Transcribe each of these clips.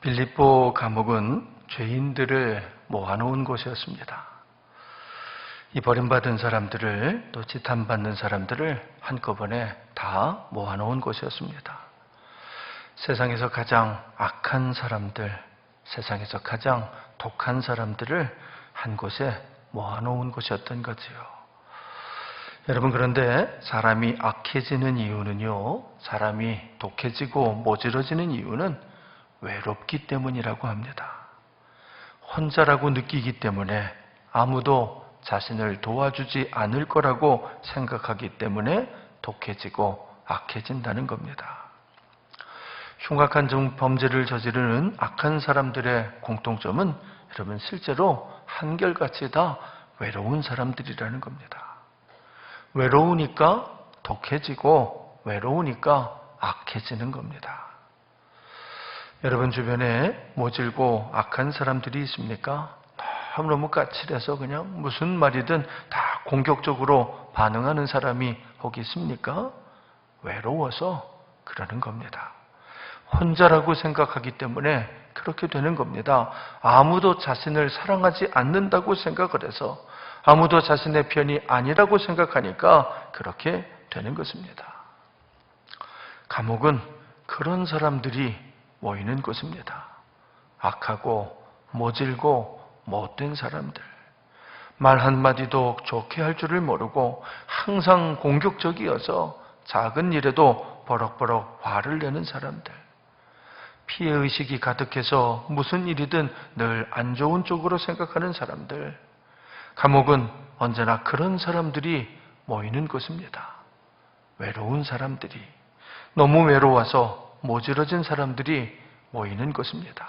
빌립보 감옥은 죄인들을 모아놓은 곳이었습니다. 이 버림받은 사람들을, 또 지탄받는 사람들을 한꺼번에 다 모아놓은 곳이었습니다. 세상에서 가장 악한 사람들, 세상에서 가장 독한 사람들을 한 곳에 모아놓은 곳이었던 거지요. 여러분, 그런데 사람이 악해지는 이유는요, 사람이 독해지고 모질어지는 이유는 외롭기 때문이라고 합니다. 혼자라고 느끼기 때문에, 아무도 자신을 도와주지 않을 거라고 생각하기 때문에 독해지고 악해진다는 겁니다. 흉악한 범죄를 저지르는 악한 사람들의 공통점은 여러분, 실제로 한결같이 다 외로운 사람들이라는 겁니다. 외로우니까 독해지고 외로우니까 악해지는 겁니다. 여러분 주변에 모질고 악한 사람들이 있습니까? 너무너무 까칠해서 그냥 무슨 말이든 다 공격적으로 반응하는 사람이 혹 있습니까? 외로워서 그러는 겁니다. 혼자라고 생각하기 때문에 그렇게 되는 겁니다. 아무도 자신을 사랑하지 않는다고 생각을 해서, 아무도 자신의 편이 아니라고 생각하니까 그렇게 되는 것입니다. 감옥은 그런 사람들이 모이는 곳입니다. 악하고 모질고 못된 사람들, 말 한마디도 좋게 할 줄을 모르고 항상 공격적이어서 작은 일에도 버럭버럭 화를 내는 사람들, 피해의식이 가득해서 무슨 일이든 늘 안 좋은 쪽으로 생각하는 사람들, 감옥은 언제나 그런 사람들이 모이는 곳입니다. 외로운 사람들이, 너무 외로워서 모질어진 사람들이 모이는 곳입니다.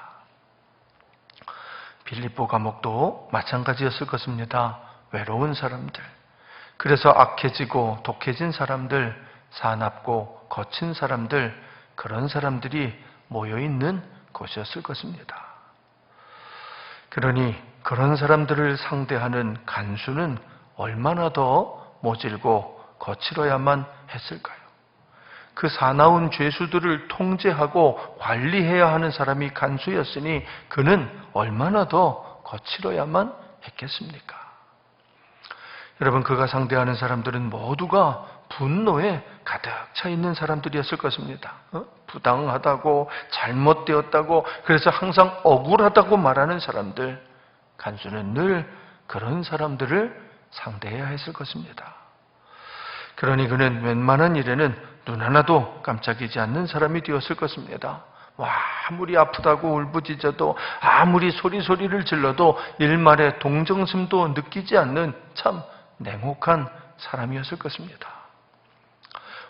빌립보 감옥도 마찬가지였을 것입니다. 외로운 사람들, 그래서 악해지고 독해진 사람들, 사납고 거친 사람들, 그런 사람들이 모여있는 곳이었을 것입니다. 그러니 그런 사람들을 상대하는 간수는 얼마나 더 모질고 거칠어야만 했을까요? 그 사나운 죄수들을 통제하고 관리해야 하는 사람이 간수였으니 그는 얼마나 더 거칠어야만 했겠습니까? 여러분, 그가 상대하는 사람들은 모두가 분노에 가득 차 있는 사람들이었을 것입니다. 부당하다고, 잘못되었다고, 그래서 항상 억울하다고 말하는 사람들, 간수는 늘 그런 사람들을 상대해야 했을 것입니다. 그러니 그는 웬만한 일에는 눈 하나도 깜짝이지 않는 사람이 되었을 것입니다. 아무리 아프다고 울부짖어도, 아무리 소리를 질러도 일말의 동정심도 느끼지 않는 참 냉혹한 사람이었을 것입니다.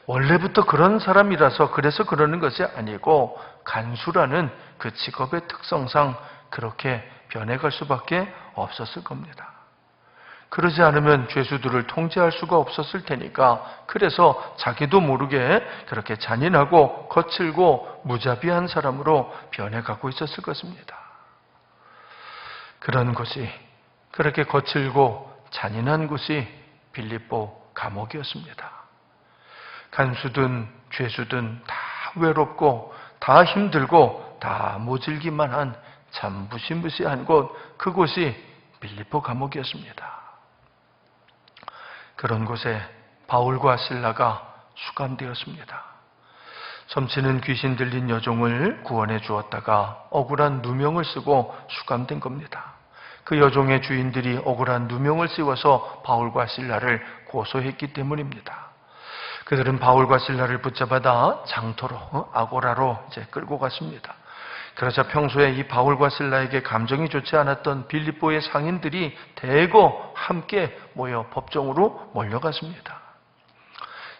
원래부터 그런 사람이라서 그래서 그러는 것이 아니고, 간수라는 그 직업의 특성상 그렇게 변해갈 수밖에 없었을 겁니다. 그러지 않으면 죄수들을 통제할 수가 없었을 테니까, 그래서 자기도 모르게 그렇게 잔인하고 거칠고 무자비한 사람으로 변해가고 있었을 것입니다. 그런 곳이, 그렇게 거칠고 잔인한 곳이 빌립보 감옥이었습니다. 간수든 죄수든 다 외롭고 다 힘들고 다 모질기만 한 참 무시무시한 곳, 그곳이 빌립보 감옥이었습니다. 그런 곳에 바울과 실라가 수감되었습니다. 섬치는 귀신 들린 여종을 구원해 주었다가 억울한 누명을 쓰고 수감된 겁니다. 그 여종의 주인들이 억울한 누명을 씌워서 바울과 실라를 고소했기 때문입니다. 그들은 바울과 실라를 붙잡아다 장터로, 아고라로 끌고 갔습니다. 그래서 평소에 이 바울과 실라에게 감정이 좋지 않았던 빌립보의 상인들이 대거 함께 모여 법정으로 몰려갔습니다.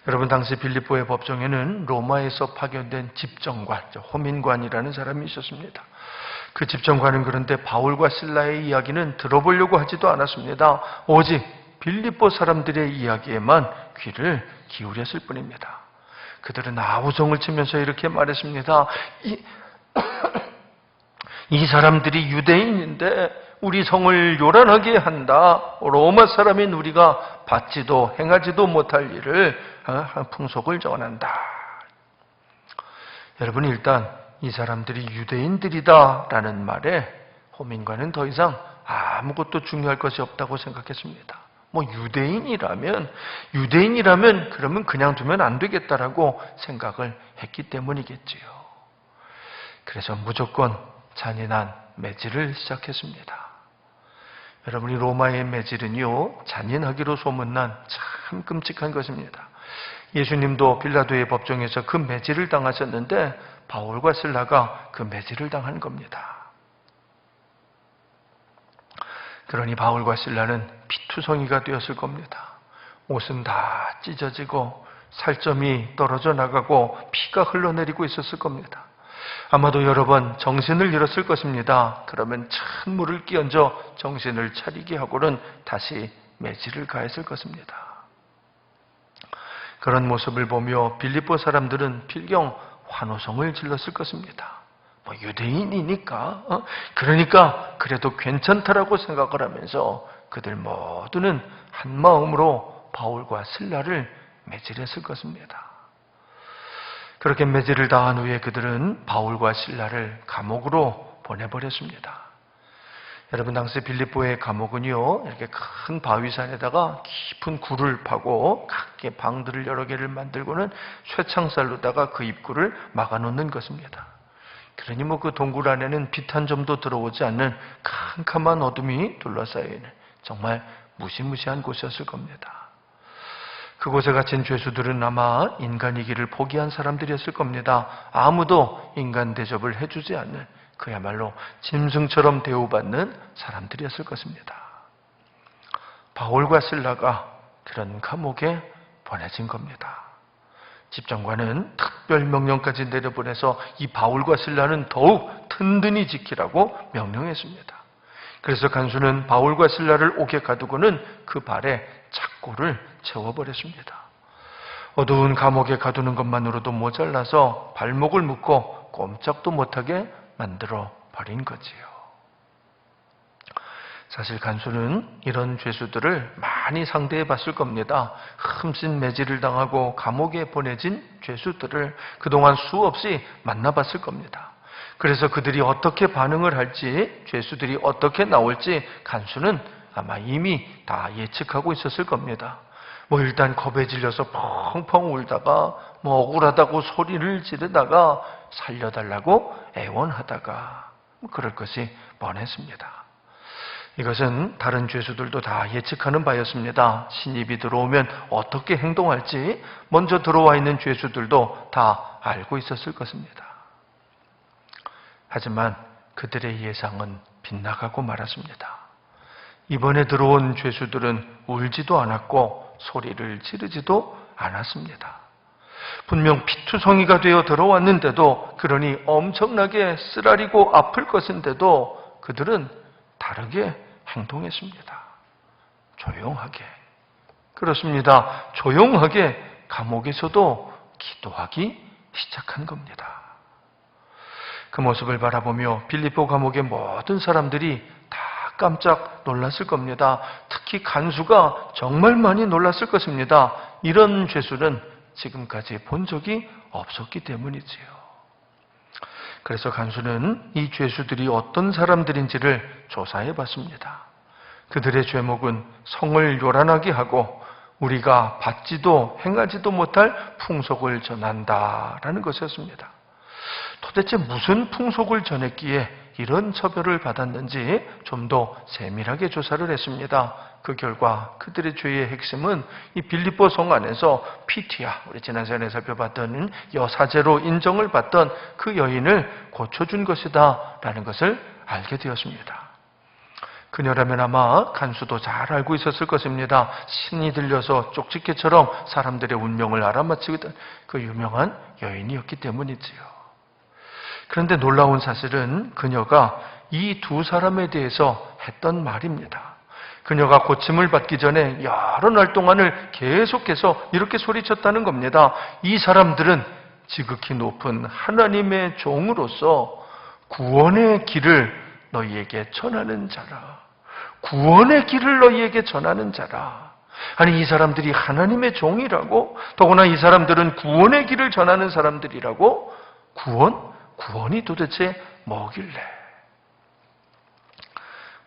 여러분, 당시 빌립보의 법정에는 로마에서 파견된 집정관, 호민관이라는 사람이 있었습니다. 그 집정관은 그런데 바울과 실라의 이야기는 들어보려고 하지도 않았습니다. 오직 빌립보 사람들의 이야기에만 귀를 기울였을 뿐입니다. 그들은 아우성을 치면서 이렇게 말했습니다. 이 사람들이 유대인인데 우리 성을 요란하게 한다. 로마 사람인 우리가 받지도 행하지도 못할 일을, 풍속을 전한다. 여러분, 일단 이 사람들이 유대인들이다라는 말에 호민과는 더 이상 아무것도 중요할 것이 없다고 생각했습니다. 뭐 유대인이라면 그러면 그냥 두면 안 되겠다라고 생각을 했기 때문이겠지요. 그래서 무조건 잔인한 매질을 시작했습니다. 여러분이 로마의 매질은요, 잔인하기로 소문난 참 끔찍한 것입니다. 예수님도 빌라도의 법정에서 그 매질을 당하셨는데 바울과 실라가 그 매질을 당한 겁니다. 그러니 바울과 실라는 피투성이가 되었을 겁니다. 옷은 다 찢어지고 살점이 떨어져 나가고 피가 흘러내리고 있었을 겁니다. 아마도 여러 번 정신을 잃었을 것입니다. 그러면 찬물을 끼얹어 정신을 차리게 하고는 다시 매질을 가했을 것입니다. 그런 모습을 보며 빌립보 사람들은 필경 환호성을 질렀을 것입니다. 뭐 유대인이니까 그러니까 그래도 괜찮다라고 생각을 하면서 그들 모두는 한 마음으로 바울과 실라를 매질했을 것입니다. 그렇게 매질을 당한 후에 그들은 바울과 실라를 감옥으로 보내버렸습니다. 여러분, 당시 빌립보의 감옥은요, 이렇게 큰 바위산에다가 깊은 굴을 파고 각기 방들을 여러 개를 만들고는 쇠창살로다가 그 입구를 막아놓는 것입니다. 그러니 뭐 그 동굴 안에는 빛 한 점도 들어오지 않는 캄캄한 어둠이 둘러싸여 있는 정말 무시무시한 곳이었을 겁니다. 그곳에 갇힌 죄수들은 아마 인간이기를 포기한 사람들이었을 겁니다. 아무도 인간 대접을 해주지 않는 그야말로 짐승처럼 대우받는 사람들이었을 것입니다. 바울과 실라가 그런 감옥에 보내진 겁니다. 집정관은 특별 명령까지 내려보내서 이 바울과 실라는 더욱 든든히 지키라고 명령했습니다. 그래서 간수는 바울과 실라를 옥에 가두고는 그 발에 착고를 채워버렸습니다. 어두운 감옥에 가두는 것만으로도 모자라서 발목을 묶고 꼼짝도 못하게 만들어 버린 거지요. 사실 간수는 이런 죄수들을 많이 상대해 봤을 겁니다. 흠씬 매질을 당하고 감옥에 보내진 죄수들을 그동안 수없이 만나봤을 겁니다. 그래서 그들이 어떻게 반응을 할지, 죄수들이 어떻게 나올지 간수는 아마 이미 다 예측하고 있었을 겁니다. 뭐 일단 겁에 질려서 펑펑 울다가 뭐 억울하다고 소리를 지르다가 살려달라고 애원하다가 뭐 그럴 것이 뻔했습니다. 이것은 다른 죄수들도 다 예측하는 바였습니다. 신입이 들어오면 어떻게 행동할지 먼저 들어와 있는 죄수들도 다 알고 있었을 것입니다. 하지만 그들의 예상은 빗나가고 말았습니다. 이번에 들어온 죄수들은 울지도 않았고 소리를 지르지도 않았습니다. 분명 피투성이가 되어 들어왔는데도, 그러니 엄청나게 쓰라리고 아플 것인데도 그들은 다르게 행동했습니다. 조용하게. 그렇습니다. 조용하게 감옥에서도 기도하기 시작한 겁니다. 그 모습을 바라보며 빌립보 감옥의 모든 사람들이 다 깜짝 놀랐을 겁니다. 특히 간수가 정말 많이 놀랐을 것입니다. 이런 죄수는 지금까지 본 적이 없었기 때문이지요. 그래서 간수는 이 죄수들이 어떤 사람들인지를 조사해 봤습니다. 그들의 죄목은 성을 요란하게 하고 우리가 받지도 행하지도 못할 풍속을 전한다라는 것이었습니다. 도대체 무슨 풍속을 전했기에 이런 처벌을 받았는지 좀 더 세밀하게 조사를 했습니다. 그 결과 그들의 죄의 핵심은 이 빌립보 성 안에서 피티아, 우리 지난 시간에 살펴봤던 여사제로 인정을 받던 그 여인을 고쳐준 것이다 라는 것을 알게 되었습니다. 그녀라면 아마 간수도 잘 알고 있었을 것입니다. 신이 들려서 쪽집게처럼 사람들의 운명을 알아맞히던 그 유명한 여인이었기 때문이지요. 그런데 놀라운 사실은 그녀가 이 두 사람에 대해서 했던 말입니다. 그녀가 고침을 받기 전에 여러 날 동안을 계속해서 이렇게 소리쳤다는 겁니다. 이 사람들은 지극히 높은 하나님의 종으로서 구원의 길을 너희에게 전하는 자라. 구원의 길을 너희에게 전하는 자라. 아니, 이 사람들이 하나님의 종이라고? 더구나 이 사람들은 구원의 길을 전하는 사람들이라고? 구원? 구원이 도대체 뭐길래?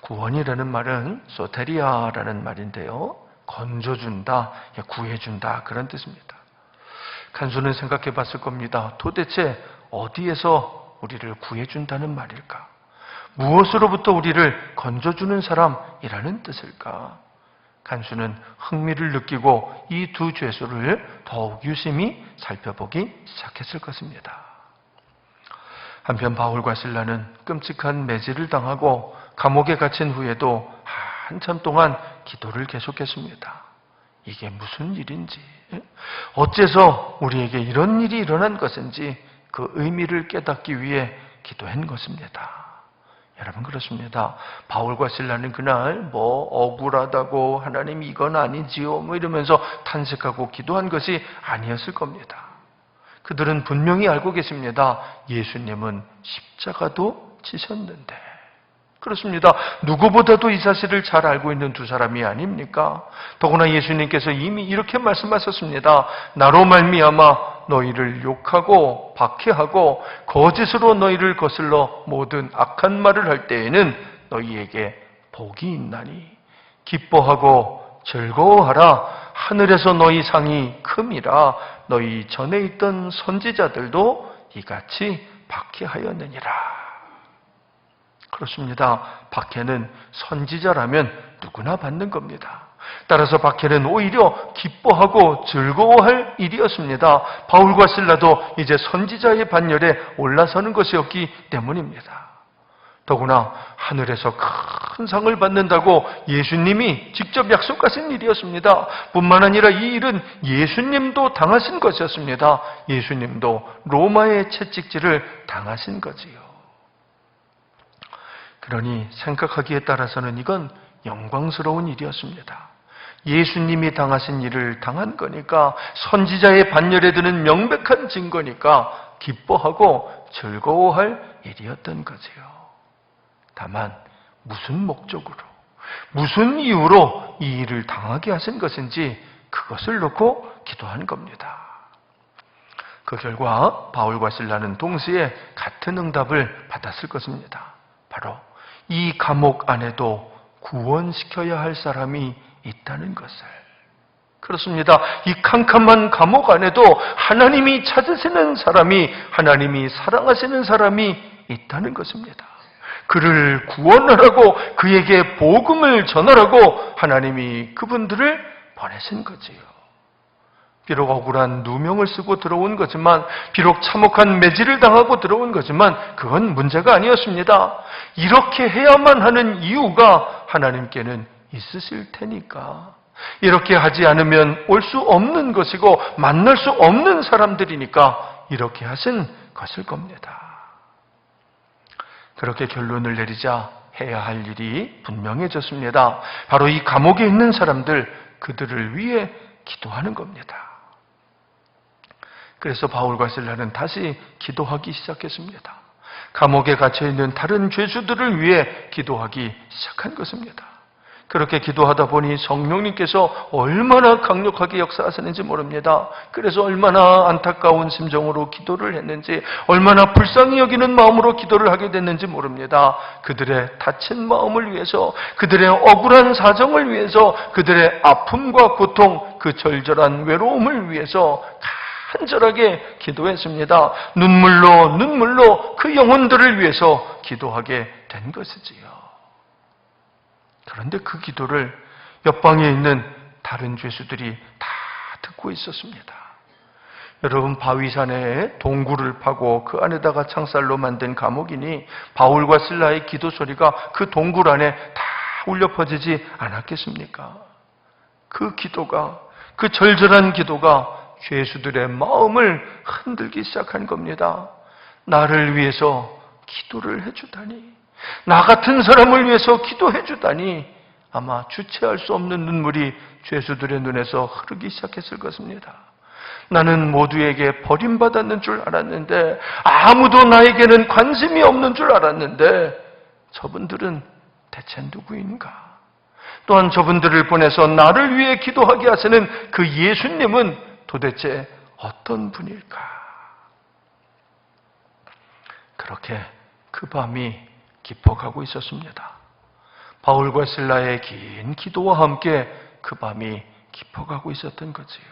구원이라는 말은 소테리아라는 말인데요. 건져준다, 구해준다 그런 뜻입니다. 간수는 생각해 봤을 겁니다. 도대체 어디에서 우리를 구해준다는 말일까? 무엇으로부터 우리를 건져주는 사람이라는 뜻일까? 간수는 흥미를 느끼고 이 두 죄수를 더욱 유심히 살펴보기 시작했을 것입니다. 한편 바울과 실라는 끔찍한 매질을 당하고 감옥에 갇힌 후에도 한참 동안 기도를 계속했습니다. 이게 무슨 일인지, 어째서 우리에게 이런 일이 일어난 것인지 그 의미를 깨닫기 위해 기도한 것입니다. 여러분 그렇습니다. 바울과 실라는 그날 억울하다고 하나님 이건 아니지요 이러면서 탄식하고 기도한 것이 아니었을 겁니다. 그들은 분명히 알고 계십니다. 예수님은 십자가도 지셨는데. 그렇습니다. 누구보다도 이 사실을 잘 알고 있는 두 사람이 아닙니까? 더구나 예수님께서 이미 이렇게 말씀하셨습니다. 나로 말미암아 너희를 욕하고 박해하고 거짓으로 너희를 거슬러 모든 악한 말을 할 때에는 너희에게 복이 있나니 기뻐하고 즐거워하라. 하늘에서 너희 상이 큼이라. 너희 전에 있던 선지자들도 이같이 박해하였느니라. 그렇습니다. 박해는 선지자라면 누구나 받는 겁니다. 따라서 박해는 오히려 기뻐하고 즐거워할 일이었습니다. 바울과 실라도 이제 선지자의 반열에 올라서는 것이었기 때문입니다. 더구나 하늘에서 큰 상을 받는다고 예수님이 직접 약속하신 일이었습니다. 뿐만 아니라 이 일은 예수님도 당하신 것이었습니다. 예수님도 로마의 채찍질을 당하신 거지요. 그러니 생각하기에 따라서는 이건 영광스러운 일이었습니다. 예수님이 당하신 일을 당한 거니까, 선지자의 반열에 드는 명백한 증거니까 기뻐하고 즐거워할 일이었던 거지요. 다만 무슨 목적으로, 무슨 이유로 이 일을 당하게 하신 것인지 그것을 놓고 기도한 겁니다. 그 결과 바울과 실라는 동시에 같은 응답을 받았을 것입니다. 바로 이 감옥 안에도 구원시켜야 할 사람이 있다는 것을. 그렇습니다. 이 캄캄한 감옥 안에도 하나님이 찾으시는 사람이, 하나님이 사랑하시는 사람이 있다는 것입니다. 그를 구원하라고, 그에게 복음을 전하라고 하나님이 그분들을 보내신 거지요. 비록 억울한 누명을 쓰고 들어온 거지만, 비록 참혹한 매질을 당하고 들어온 거지만 그건 문제가 아니었습니다. 이렇게 해야만 하는 이유가 하나님께는 있으실 테니까. 이렇게 하지 않으면 올 수 없는 것이고 만날 수 없는 사람들이니까 이렇게 하신 것일 겁니다. 그렇게 결론을 내리자 해야 할 일이 분명해졌습니다. 바로 이 감옥에 있는 사람들, 그들을 위해 기도하는 겁니다. 그래서 바울과 실라는 다시 기도하기 시작했습니다. 감옥에 갇혀있는 다른 죄수들을 위해 기도하기 시작한 것입니다. 그렇게 기도하다 보니 성령님께서 얼마나 강력하게 역사하시는지 모릅니다. 그래서 얼마나 안타까운 심정으로 기도를 했는지, 얼마나 불쌍히 여기는 마음으로 기도를 하게 됐는지 모릅니다. 그들의 다친 마음을 위해서, 그들의 억울한 사정을 위해서, 그들의 아픔과 고통, 그 절절한 외로움을 위해서 간절하게 기도했습니다. 눈물로 그 영혼들을 위해서 기도하게 된 것이지요. 그런데 그 기도를 옆방에 있는 다른 죄수들이 다 듣고 있었습니다. 여러분, 바위산에 동굴을 파고 그 안에다가 창살로 만든 감옥이니 바울과 실라의 기도 소리가 그 동굴 안에 다 울려 퍼지지 않았겠습니까? 그 기도가, 그 절절한 기도가 죄수들의 마음을 흔들기 시작한 겁니다. 나를 위해서 기도를 해주다니, 나 같은 사람을 위해서 기도해 주다니, 아마 주체할 수 없는 눈물이 죄수들의 눈에서 흐르기 시작했을 것입니다. 나는 모두에게 버림받았는 줄 알았는데, 아무도 나에게는 관심이 없는 줄 알았는데, 저분들은 대체 누구인가? 또한 저분들을 보내서 나를 위해 기도하게 하시는 그 예수님은 도대체 어떤 분일까? 그렇게 그 밤이 깊어가고 있었습니다. 바울과 실라의 긴 기도와 함께 그 밤이 깊어가고 있었던 거지요.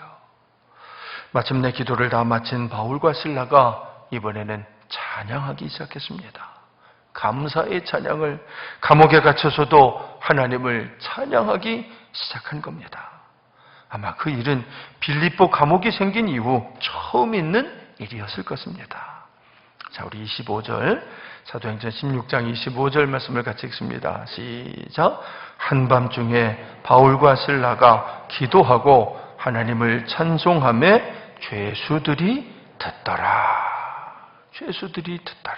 마침내 기도를 다 마친 바울과 실라가 이번에는 찬양하기 시작했습니다. 감사의 찬양을, 감옥에 갇혀서도 하나님을 찬양하기 시작한 겁니다. 아마 그 일은 빌립보 감옥이 생긴 이후 처음 있는 일이었을 것입니다. 자, 우리 25절, 사도행전 16장 25절 말씀을 같이 읽습니다. 시작. 한밤중에 바울과 실라가 기도하고 하나님을 찬송하며 죄수들이 듣더라. 죄수들이 듣더라.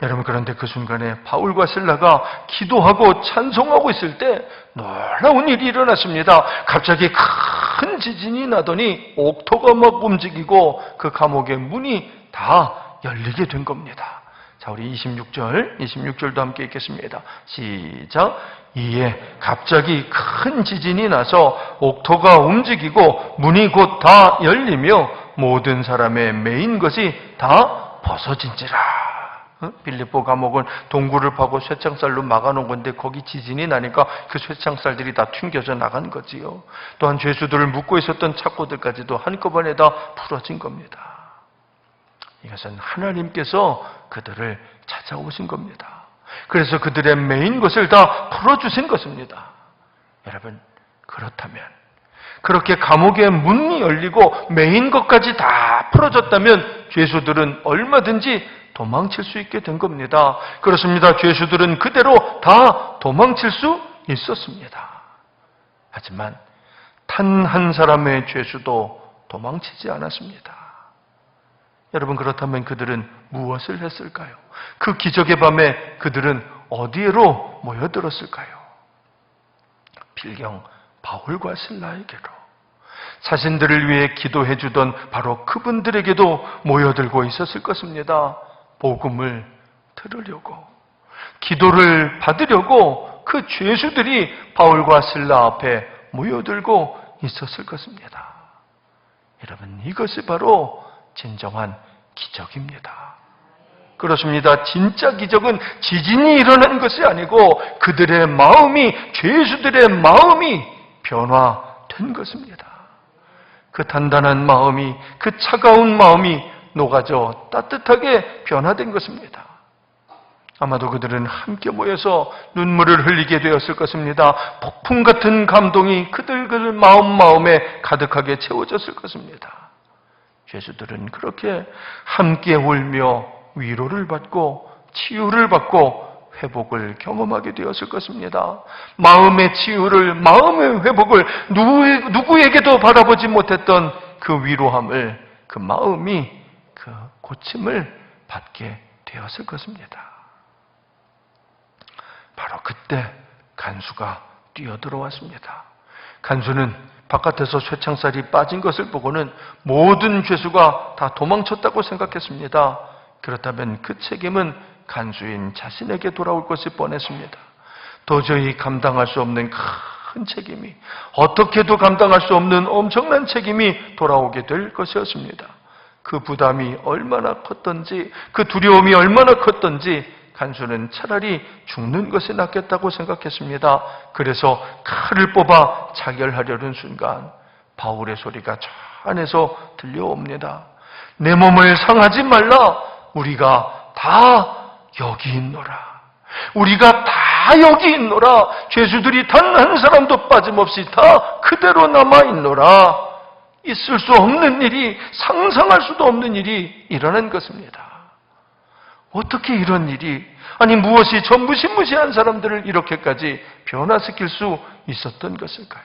여러분, 그런데 그 순간에 바울과 실라가 기도하고 찬송하고 있을 때 놀라운 일이 일어났습니다. 갑자기 큰 지진이 나더니 옥토가 막 움직이고 그 감옥의 문이 다 열리게 된 겁니다. 자, 우리 26절도 함께 읽겠습니다. 시작. 이에 갑자기 큰 지진이 나서 옥토가 움직이고 문이 곧 다 열리며 모든 사람의 매인 것이 다 벗어진지라. 빌립보 감옥은 동굴을 파고 쇠창살로 막아놓은 건데 거기 지진이 나니까 그 쇠창살들이 다 튕겨져 나간 거지요. 또한 죄수들을 묶고 있었던 착고들까지도 한꺼번에 다 풀어진 겁니다. 이것은 하나님께서 그들을 찾아오신 겁니다. 그래서 그들의 메인 것을 다 풀어주신 것입니다. 여러분, 그렇다면, 그렇게 감옥의 문이 열리고 메인 것까지 다 풀어졌다면 죄수들은 얼마든지 도망칠 수 있게 된 겁니다. 그렇습니다. 죄수들은 그대로 다 도망칠 수 있었습니다. 하지만 단 한 사람의 죄수도 도망치지 않았습니다. 여러분, 그렇다면 그들은 무엇을 했을까요? 그 기적의 밤에 그들은 어디로 모여들었을까요? 필경 바울과 실라에게로, 자신들을 위해 기도해 주던 바로 그분들에게도 모여들고 있었을 것입니다. 복음을 들으려고, 기도를 받으려고 그 죄수들이 바울과 실라 앞에 모여들고 있었을 것입니다. 여러분, 이것이 바로 진정한 기적입니다. 그렇습니다. 진짜 기적은 지진이 일어난 것이 아니고 그들의 마음이, 죄수들의 마음이 변화된 것입니다. 그 단단한 마음이, 그 차가운 마음이 녹아져 따뜻하게 변화된 것입니다. 아마도 그들은 함께 모여서 눈물을 흘리게 되었을 것입니다. 폭풍 같은 감동이 그들 마음에 가득하게 채워졌을 것입니다. 죄수들은 그렇게 함께 울며 위로를 받고 치유를 받고 회복을 경험하게 되었을 것입니다. 마음의 치유를, 마음의 회복을, 누구에게도 바라보지 못했던 그 위로함을, 그 마음이 그 고침을 받게 되었을 것입니다. 바로 그때 간수가 뛰어들어왔습니다. 간수는 바깥에서 쇠창살이 빠진 것을 보고는 모든 죄수가 다 도망쳤다고 생각했습니다. 그렇다면 그 책임은 간수인 자신에게 돌아올 것이 뻔했습니다. 도저히 감당할 수 없는 큰 책임이, 어떻게도 감당할 수 없는 엄청난 책임이 돌아오게 될 것이었습니다. 그 부담이 얼마나 컸던지, 그 두려움이 얼마나 컸던지 간수는 차라리 죽는 것이 낫겠다고 생각했습니다. 그래서 칼을 뽑아 자결하려는 순간 바울의 소리가 저 안에서 들려옵니다. 내 몸을 상하지 말라. 우리가 다 여기 있노라. 우리가 다 여기 있노라. 죄수들이 단 한 사람도 빠짐없이 다 그대로 남아있노라. 있을 수 없는 일이, 상상할 수도 없는 일이 일어난 것입니다. 어떻게 이런 일이, 아니 무엇이 저 무시무시한 사람들을 이렇게까지 변화시킬 수 있었던 것일까요?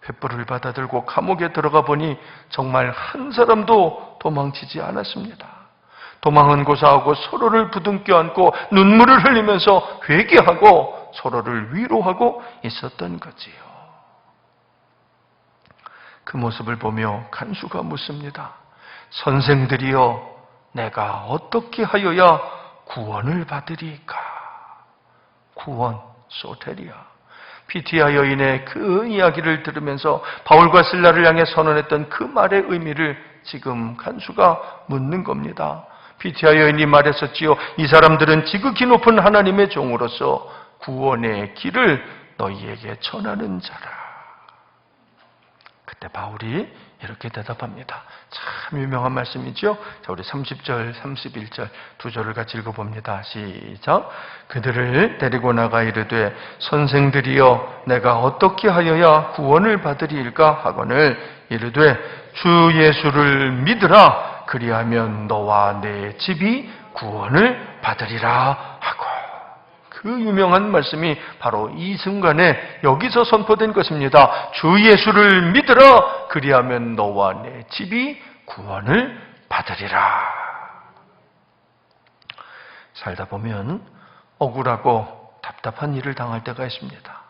횃불을 받아들고 감옥에 들어가 보니 정말 한 사람도 도망치지 않았습니다. 도망은 고사하고 서로를 부둥켜 안고 눈물을 흘리면서 회개하고 서로를 위로하고 있었던 거지요. 그 모습을 보며 간수가 묻습니다. 선생들이여, 내가 어떻게 하여야 구원을 받으리까? 구원, 소테리아. 피티아 여인의 그 이야기를 들으면서 바울과 실라를 향해 선언했던 그 말의 의미를 지금 간수가 묻는 겁니다. 피티아 여인이 말했었지요. 이 사람들은 지극히 높은 하나님의 종으로서 구원의 길을 너희에게 전하는 자라. 그때 바울이 이렇게 대답합니다. 참 유명한 말씀이죠. 자, 우리 30절, 31절 두 절을 같이 읽어봅니다. 시작. 그들을 데리고 나가 이르되 선생들이여 내가 어떻게 하여야 구원을 받으리일까 하거늘 이르되 주 예수를 믿으라. 그리하면 너와 내 집이 구원을 받으리라 하고. 그 유명한 말씀이 바로 이 순간에 여기서 선포된 것입니다. 주 예수를 믿으라. 그리하면 너와 내 집이 구원을 받으리라. 살다 보면 억울하고 답답한 일을 당할 때가 있습니다.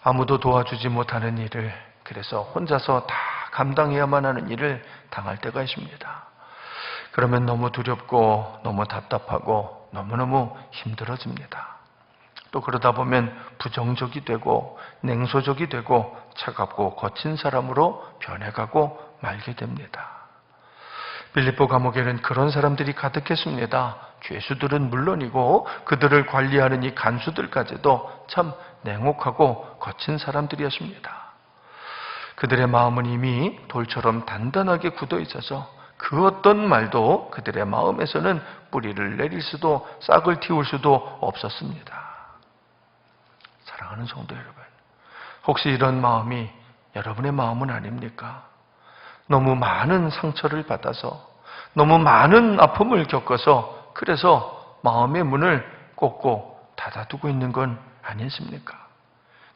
아무도 도와주지 못하는 일을, 그래서 혼자서 다 감당해야만 하는 일을 당할 때가 있습니다. 그러면 너무 두렵고 너무 답답하고 너무너무 힘들어집니다. 또 그러다 보면 부정적이 되고 냉소적이 되고 차갑고 거친 사람으로 변해가고 말게 됩니다. 빌립보 감옥에는 그런 사람들이 가득했습니다. 죄수들은 물론이고 그들을 관리하는 이 간수들까지도 참 냉혹하고 거친 사람들이었습니다. 그들의 마음은 이미 돌처럼 단단하게 굳어 있어서 그 어떤 말도 그들의 마음에서는 뿌리를 내릴 수도 싹을 틔울 수도 없었습니다. 사랑하는 성도 여러분, 혹시 이런 마음이 여러분의 마음은 아닙니까? 너무 많은 상처를 받아서 너무 많은 아픔을 겪어서 그래서 마음의 문을 꼭꼭 닫아두고 있는 건 아니십니까?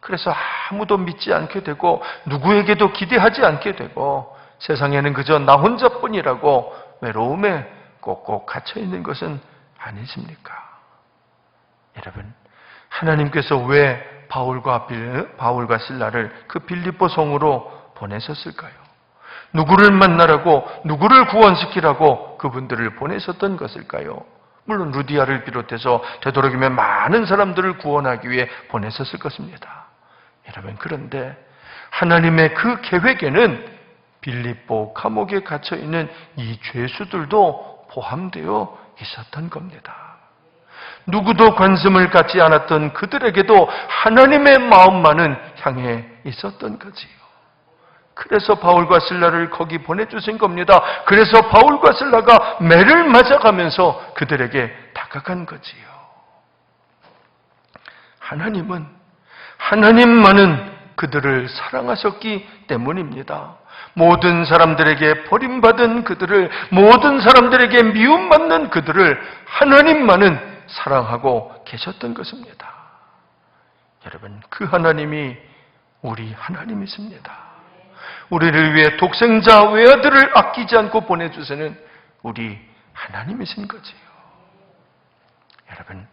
그래서 아무도 믿지 않게 되고 누구에게도 기대하지 않게 되고 세상에는 그저 나 혼자뿐이라고 외로움에 꼭꼭 갇혀있는 것은 아니십니까? 여러분, 하나님께서 왜 바울과 실라를 그 빌립보 성으로 보내셨을까요? 누구를 만나라고, 누구를 구원시키라고 그분들을 보내셨던 것일까요? 물론 루디아를 비롯해서 되도록이면 많은 사람들을 구원하기 위해 보내셨을 것입니다. 여러분, 그런데 하나님의 그 계획에는 빌립보 감옥에 갇혀있는 이 죄수들도 포함되어 있었던 겁니다. 누구도 관심을 갖지 않았던 그들에게도 하나님의 마음만은 향해 있었던 거지요. 그래서 바울과 실라를 거기 보내주신 겁니다. 그래서 바울과 실라가 매를 맞아가면서 그들에게 다가간 거지요. 하나님만은 그들을 사랑하셨기 때문입니다. 모든 사람들에게 버림받은 그들을, 모든 사람들에게 미움받는 그들을 하나님만은 사랑하고 계셨던 것입니다. 여러분, 그 하나님이 우리 하나님이십니다. 우리를 위해 독생자 외아들을 아끼지 않고 보내주시는 우리 하나님이신 거지요. 여러분,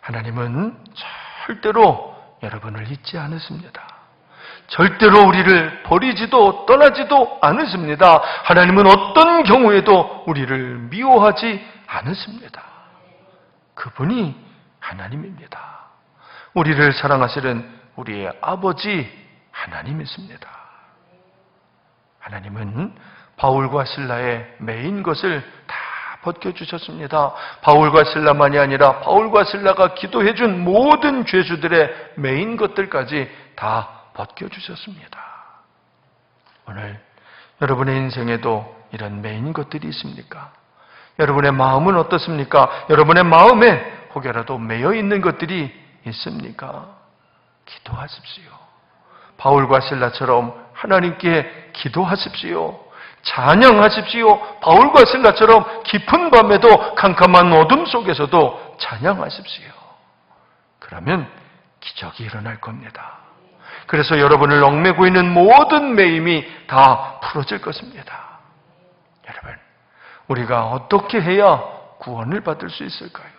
하나님은 절대로 여러분을 잊지 않으십니다. 절대로 우리를 버리지도 떠나지도 않으십니다. 하나님은 어떤 경우에도 우리를 미워하지 않으십니다. 그분이 하나님입니다. 우리를 사랑하시는 우리의 아버지 하나님이십니다. 하나님은 바울과 실라의 매인 것을 다 벗겨주셨습니다. 바울과 실라만이 아니라 바울과 실라가 기도해준 모든 죄수들의 매인 것들까지 다 벗겨주셨습니다. 오늘 여러분의 인생에도 이런 매인 것들이 있습니까? 여러분의 마음은 어떻습니까? 여러분의 마음에 혹여라도 매여 있는 것들이 있습니까? 기도하십시오. 바울과 실라처럼 하나님께 기도하십시오. 찬양하십시오. 바울과 실라처럼 깊은 밤에도 캄캄한 어둠 속에서도 찬양하십시오. 그러면 기적이 일어날 겁니다. 그래서 여러분을 얽매고 있는 모든 매임이 다 풀어질 것입니다. 여러분, 우리가 어떻게 해야 구원을 받을 수 있을까요?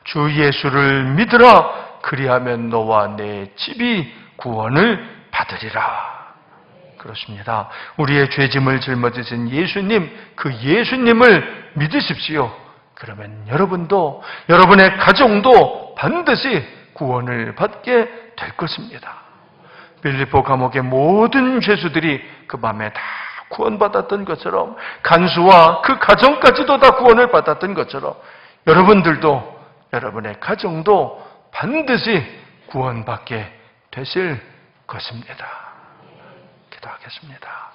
주 예수를 믿으라. 그리하면 너와 내 집이 구원을 받으리라. 그렇습니다. 우리의 죄짐을 짊어지신 예수님, 그 예수님을 믿으십시오. 그러면 여러분도, 여러분의 가정도 반드시 구원을 받게 될 것입니다. 빌립보 감옥의 모든 죄수들이 그 밤에 다 구원받았던 것처럼, 간수와 그 가정까지도 다 구원을 받았던 것처럼 여러분들도, 여러분의 가정도 반드시 구원받게 되실 것입니다. 기도하겠습니다.